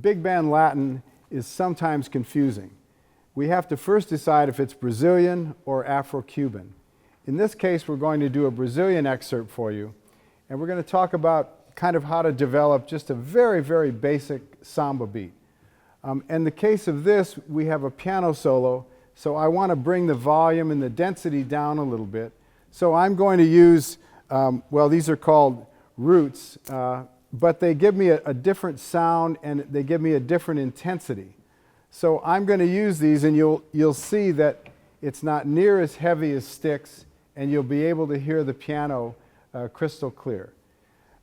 big band Latin is sometimes confusing. We have to first decide if it's Brazilian or Afro-Cuban. In this case, we're going to do a Brazilian excerpt for you, and we're going to talk about kind of how to develop just a very, very basic samba beat. In the case of this, we have a piano solo, so I want to bring the volume and the density down a little bit. So I'm going to use, well, these are called roots, but they give me a different sound and they give me a different intensity. So I'm going to use these, and you'll see that it's not near as heavy as sticks, and you'll be able to hear the piano crystal clear.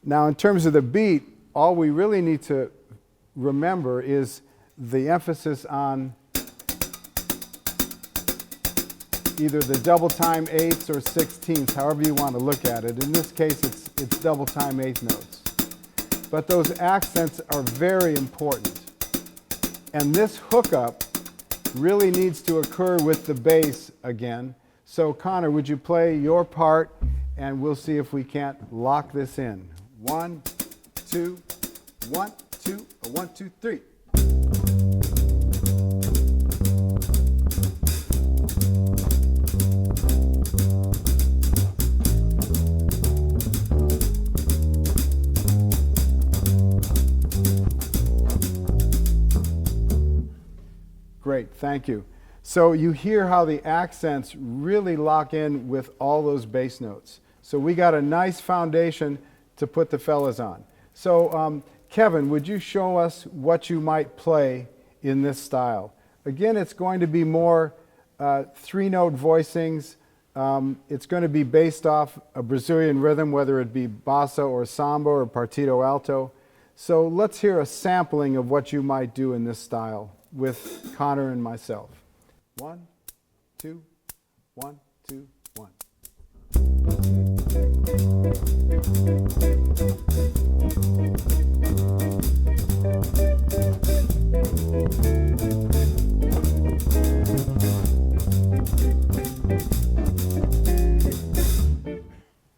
Now, in terms of the beat, all we really need to remember is the emphasis on either the double time eighths or sixteenths, however you want to look at it. In this case, it's double time eighth notes. But those accents are very important. And this hookup really needs to occur with the bass again. So Connor, would you play your part, and we'll see if we can't lock this in. 1, 2, 1, 2, 1, 2, 3. Great, thank you. So you hear how the accents really lock in with all those bass notes. So we got a nice foundation to put the fellas on. So Kevin, would you show us what you might play in this style? Again, it's going to be more three-note voicings. It's going to be based off a Brazilian rhythm, whether it be bossa or samba or partido alto. So let's hear a sampling of what you might do in this style with Connor and myself. 1, 2, 1, 2, 1.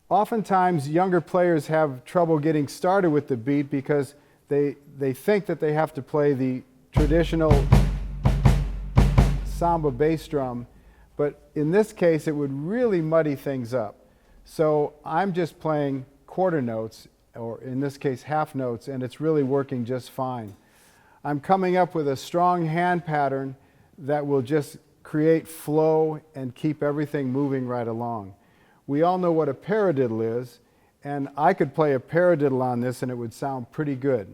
Oftentimes, younger players have trouble getting started with the beat because they think that they have to play the traditional samba bass drum, but in this case it would really muddy things up. So I'm just playing quarter notes, or in this case half notes, and it's really working just fine. I'm coming up with a strong hand pattern that will just create flow and keep everything moving right along. We all know what a paradiddle is, and I could play a paradiddle on this and it would sound pretty good.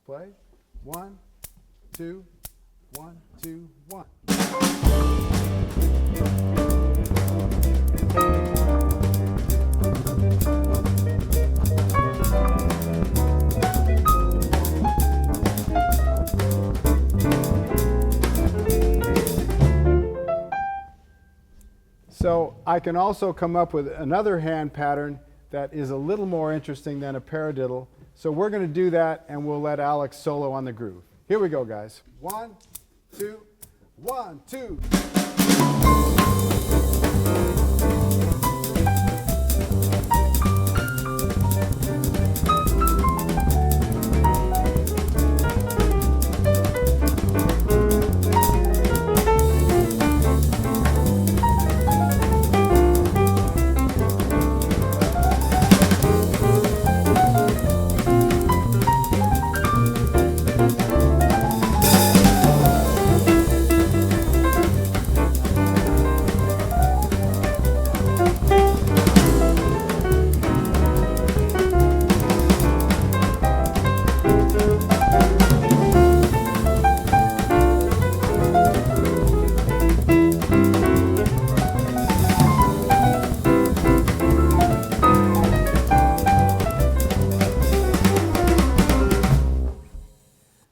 Play. 1, 2, 1, 2, 1. So I can also come up with another hand pattern that is a little more interesting than a paradiddle. So we're going to do that, and we'll let Alex solo on the groove. Here we go, guys. 1, 2, 1, 2.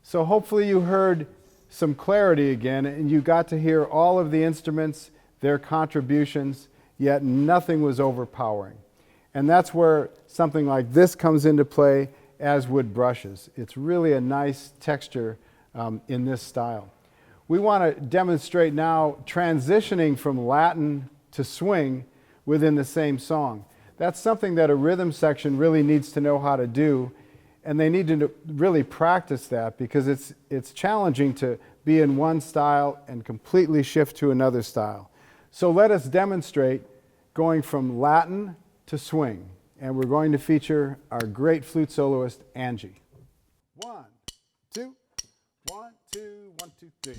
So hopefully you heard some clarity again, and you got to hear all of the instruments, their contributions, yet nothing was overpowering. And that's where something like this comes into play, as would brushes. It's really a nice texture in this style. We want to demonstrate now transitioning from Latin to swing within the same song. That's something that a rhythm section really needs to know how to do, and they need to really practice that because it's challenging to be in one style and completely shift to another style. So let us demonstrate going from Latin to swing, and we're going to feature our great flute soloist, Angie. 1, 2, 1, 2, 1, 2, 3.